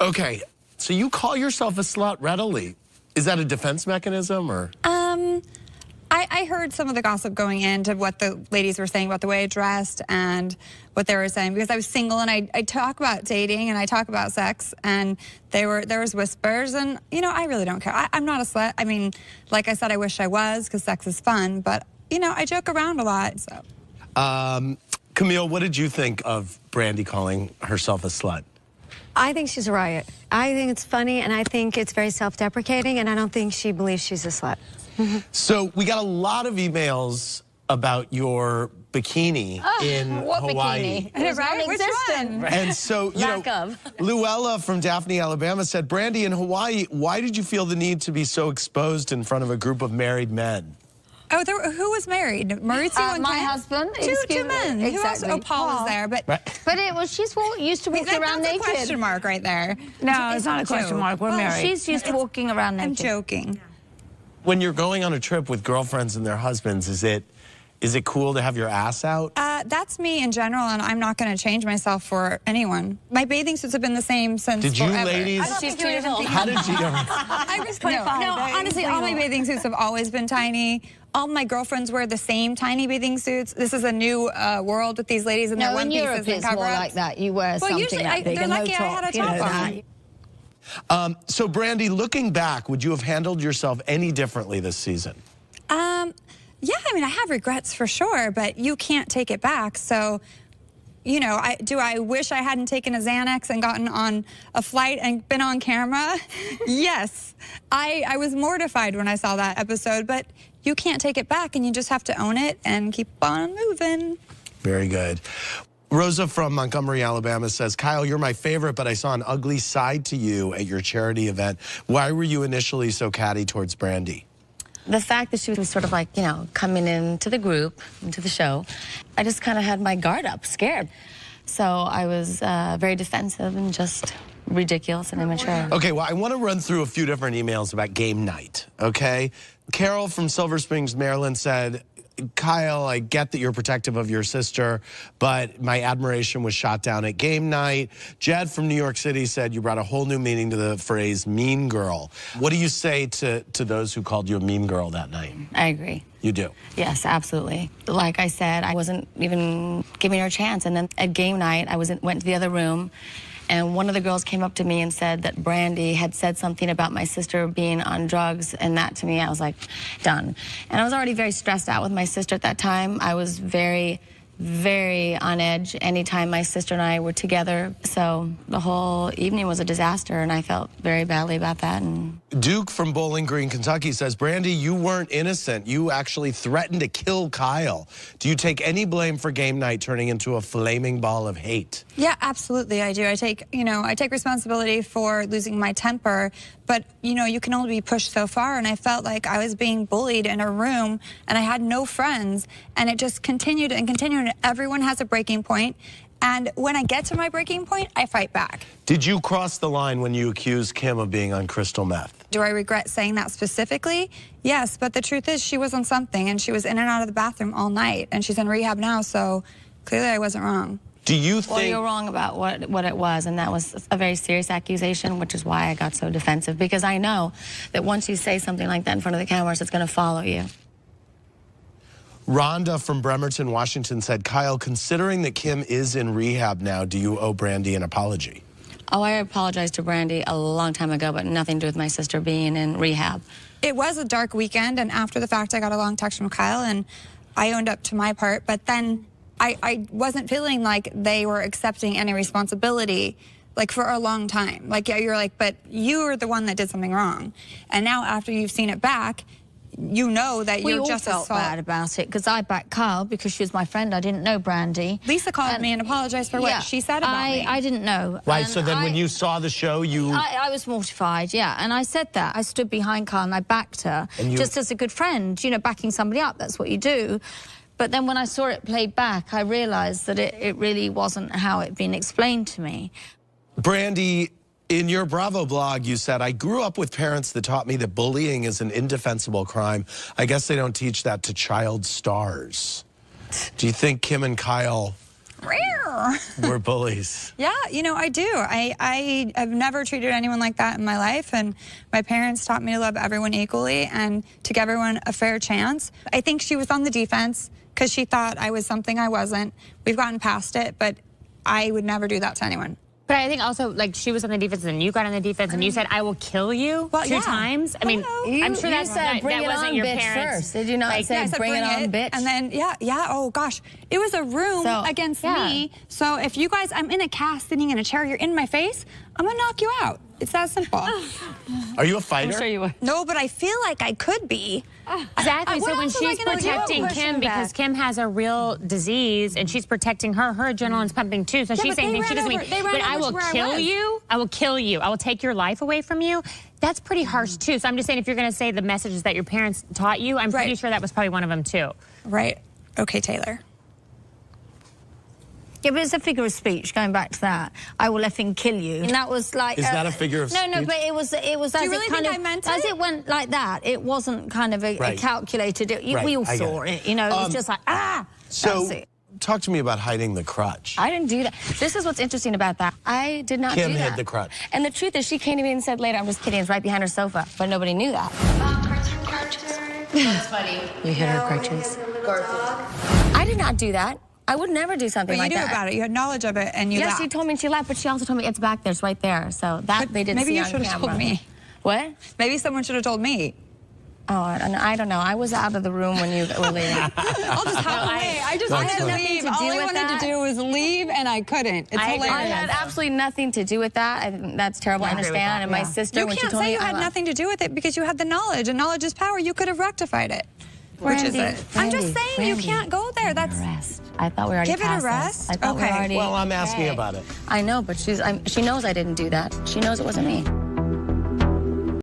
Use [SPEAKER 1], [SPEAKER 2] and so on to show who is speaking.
[SPEAKER 1] Okay, so you call yourself a slut readily. Is that a defense mechanism, or?
[SPEAKER 2] I heard some of the gossip going into what the ladies were saying about the way I dressed and what they were saying, because I was single and I talk about dating and I talk about sex, and there was whispers, and, you know, I really don't care. I'm not a slut. I mean, like I said, I wish I was, because sex is fun, but, you know, I joke around a lot, so.
[SPEAKER 1] Camille, what did you think of Brandi calling herself a slut?
[SPEAKER 3] I think she's a riot. I think it's funny, and I think it's very self-deprecating, and I don't think she believes she's a slut.
[SPEAKER 1] So we got a lot of emails about your bikini in Hawaii.
[SPEAKER 4] Bikini?
[SPEAKER 2] Right? Which one?
[SPEAKER 1] And so, you know, Luella from Daphne, Alabama said, Brandi, in Hawaii, why did you feel the need to be so exposed in front of a group of married men?
[SPEAKER 2] Oh, who was married? Maurizio and
[SPEAKER 4] my
[SPEAKER 2] Ken?
[SPEAKER 4] husband.
[SPEAKER 2] Two men.
[SPEAKER 4] Exactly.
[SPEAKER 2] Who else? Oh, Paul was there, but...
[SPEAKER 1] Right.
[SPEAKER 4] But it was, she's used to walking around
[SPEAKER 2] that's
[SPEAKER 4] naked.
[SPEAKER 2] a question mark right there.
[SPEAKER 5] No, it's not a question mark. We're married.
[SPEAKER 4] She's used to walking around naked.
[SPEAKER 2] I'm joking.
[SPEAKER 1] When you're going on a trip with girlfriends and their husbands, is it cool to have your ass out?
[SPEAKER 2] That's me in general, and I'm not going to change myself for anyone. My bathing suits have been the same since
[SPEAKER 1] Did you
[SPEAKER 2] forever.
[SPEAKER 1] ladies?
[SPEAKER 4] She's 2 years old.
[SPEAKER 1] How did you?
[SPEAKER 2] I was 25. No, honestly, all my bathing suits have always been tiny. All my girlfriends wear the same tiny bathing suits. This is a new world with these ladies in their one pieces and
[SPEAKER 4] it's
[SPEAKER 2] cover-ups.
[SPEAKER 4] more like that. You wear something
[SPEAKER 2] usually
[SPEAKER 4] that big
[SPEAKER 2] they're
[SPEAKER 4] and
[SPEAKER 2] lucky
[SPEAKER 4] no
[SPEAKER 2] I had a
[SPEAKER 4] top.
[SPEAKER 2] top on.
[SPEAKER 1] So, Brandi, looking back, would you have handled yourself any differently this season?
[SPEAKER 2] Yeah, I mean, I have regrets for sure, but you can't take it back. So, you know, I wish I hadn't taken a Xanax and gotten on a flight and been on camera? Yes. I was mortified when I saw that episode, but you can't take it back, and you just have to own it and keep on moving.
[SPEAKER 1] Very good. Rosa from Montgomery, Alabama says, Kyle, you're my favorite, but I saw an ugly side to you at your charity event. Why were you initially so catty towards Brandi?
[SPEAKER 6] The fact that she was sort of like, you know, coming into the group, into the show, I just kind of had my guard up, scared. So I was very defensive and just ridiculous and immature.
[SPEAKER 1] Okay, well, I want to run through a few different emails about game night, okay? Carol from Silver Springs, Maryland said, Kyle, I get that you're protective of your sister, but my admiration was shot down at game night. Jed from New York City said you brought a whole new meaning to the phrase mean girl. What do you say to those who called you a mean girl that night?
[SPEAKER 6] I agree.
[SPEAKER 1] You do?
[SPEAKER 6] Yes, absolutely. Like I said, I wasn't even giving her a chance. And then at game night, I went to the other room, and one of the girls came up to me and said that Brandi had said something about my sister being on drugs, and that to me, I was like, done. And I was already very stressed out with my sister at that time. I was very, very on edge anytime my sister and I were together. So the whole evening was a disaster, and I felt very badly about that. And
[SPEAKER 1] Duke from Bowling Green, Kentucky says, Brandi, you weren't innocent. You actually threatened to kill Kyle. Do you take any blame for game night turning into a flaming ball of hate?
[SPEAKER 2] Yeah, absolutely, I do. I take responsibility for losing my temper, but, you know, you can only be pushed so far, and I felt like I was being bullied in a room, and I had no friends, and it just continued and continued, and everyone has a breaking point, and when I get to my breaking point, I fight back.
[SPEAKER 1] Did you cross the line when you accused Kim of being on crystal meth?
[SPEAKER 2] Do I regret saying that specifically? Yes, but the truth is she was on something, and she was in and out of the bathroom all night, and she's in rehab now, so clearly I wasn't wrong.
[SPEAKER 1] Do you think...
[SPEAKER 6] Well, you're wrong about what it was, and that was a very serious accusation, which is why I got so defensive, because I know that once you say something like that in front of the cameras, it's going to follow you.
[SPEAKER 1] Rhonda from Bremerton, Washington said, Kyle, considering that Kim is in rehab now, do you owe Brandi an apology?
[SPEAKER 6] Oh, I apologized to Brandi a long time ago, but nothing to do with my sister being in rehab.
[SPEAKER 2] It was a dark weekend, and after the fact, I got a long text from Kyle, and I owned up to my part, but then I wasn't feeling like they were accepting any responsibility, like, for a long time. Like, yeah, you're like, but you were the one that did something wrong. And now after you've seen it back, you know that you're just
[SPEAKER 4] We all felt bad about it, because I backed Kyle because she was my friend. I didn't know Brandi.
[SPEAKER 2] Lisa called me and apologized for what she said about me.
[SPEAKER 4] I didn't know.
[SPEAKER 1] Right,
[SPEAKER 4] And
[SPEAKER 1] so then when you saw the show, you...
[SPEAKER 4] I was mortified, yeah, and I said that. I stood behind Kyle and I backed her, just as a good friend, you know, backing somebody up, that's what you do. But then when I saw it played back, I realized that it really wasn't how it'd been explained to me.
[SPEAKER 1] Brandi, in your Bravo blog, you said, I grew up with parents that taught me that bullying is an indefensible crime. I guess they don't teach that to child stars. Do you think Kim and Kyle We're bullies.
[SPEAKER 2] Yeah, you know, I do. I have never treated anyone like that in my life, and my parents taught me to love everyone equally and to give everyone a fair chance. I think she was on the defense because she thought I was something I wasn't. We've gotten past it, but I would never do that to anyone.
[SPEAKER 7] But I think also, like, she was on the defense and you got on the defense and you said, I will kill you two times. I mean, I'm sure
[SPEAKER 6] you said, bring it
[SPEAKER 7] wasn't
[SPEAKER 6] on,
[SPEAKER 7] your
[SPEAKER 6] bitch,
[SPEAKER 7] parents.
[SPEAKER 6] first. Did you not say,
[SPEAKER 2] I said,
[SPEAKER 6] bring it on, bitch?
[SPEAKER 2] And then, oh gosh. It was a room against me. So if you guys, I'm in a cast sitting in a chair, you're in my face, I'm gonna knock you out. It's that simple.
[SPEAKER 1] Are you a fighter?
[SPEAKER 7] I'm sure you would.
[SPEAKER 2] No, but I feel like I could be.
[SPEAKER 7] Exactly. So when she's protecting Kim, because Kim has a real disease and she's protecting her adrenaline's pumping too. So she's saying things she doesn't mean. But I will kill you. I will kill you. I will take your life away from you. That's pretty harsh too. So I'm just saying, if you're going to say the messages that your parents taught you, I'm pretty sure that was probably one of them too.
[SPEAKER 2] Right. Okay, Taylor.
[SPEAKER 4] Yeah, but it's a figure of speech, going back to that. I will effing kill you. And that was like...
[SPEAKER 1] Is that a figure of speech?
[SPEAKER 4] No, but it was as
[SPEAKER 2] you really
[SPEAKER 4] it kind
[SPEAKER 2] think
[SPEAKER 4] of...
[SPEAKER 2] I meant
[SPEAKER 4] as
[SPEAKER 2] it?
[SPEAKER 4] it went like that, it wasn't kind of a calculated... we all saw it, you know, it was just like,
[SPEAKER 1] So, talk to me about hiding the crutch.
[SPEAKER 6] I didn't do that. This is what's interesting about that. I did not do that.
[SPEAKER 1] Kim hid the crutch.
[SPEAKER 6] And the truth is, she came to me and said later, I'm just kidding, it's right behind her sofa. But nobody knew that.
[SPEAKER 8] That's funny.
[SPEAKER 6] You hit her crutches. I did not do that. I would never do something like that.
[SPEAKER 2] But you knew about it. You had knowledge of it, and you laughed.
[SPEAKER 6] Yes, she told me and she laughed, but she also told me it's back there, it's right there. So that they didn't see on camera.
[SPEAKER 2] Maybe you should have told me.
[SPEAKER 6] What?
[SPEAKER 2] Maybe someone should have told me.
[SPEAKER 6] Oh, I don't know. I was out of the room when you were leaving.
[SPEAKER 2] I'll just hop away. I had nothing to do All I wanted to do was leave, and I couldn't. It's hilarious.
[SPEAKER 6] I had absolutely nothing to do with that. That's terrible. I understand. And my sister, when she told me,
[SPEAKER 2] you can't say you had nothing to do with it because you had the knowledge, and knowledge is power. You could have rectified it. Which is it? I'm just saying you can't go there. That's
[SPEAKER 6] rest. I thought we already
[SPEAKER 2] give it a rest.
[SPEAKER 6] I thought we already.
[SPEAKER 1] Well, I'm asking about it.
[SPEAKER 6] I know, but she knows I didn't do that. She knows it wasn't me.